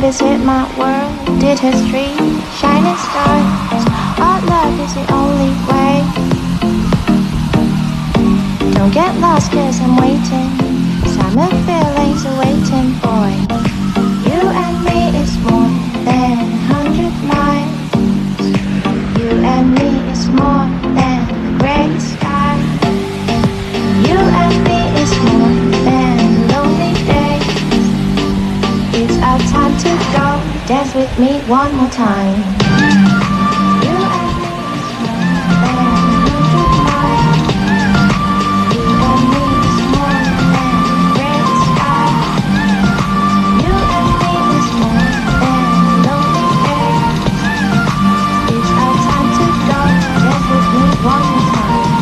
visit my world. Did history, shining stars. Our love is the only way. Don't get lost cause I'm waiting. Summer feelings are waiting, boy. You and me is more than 100 miles. You and me is more than the great sky. You and me is more than lonely days. It's our time to go. Dance with me one more time. You and me is more than 100 miles. You and me is more than the great sky. You and me is more than lonely days. It's our time to go. Dance with me one more time.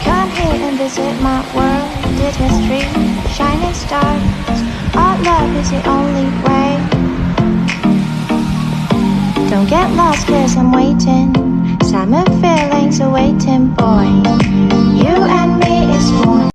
Come here and visit my world. Did history, shining stars. Our love is the only way. Don't get lost cause I'm waiting. Summer feelings are waiting, boy. You and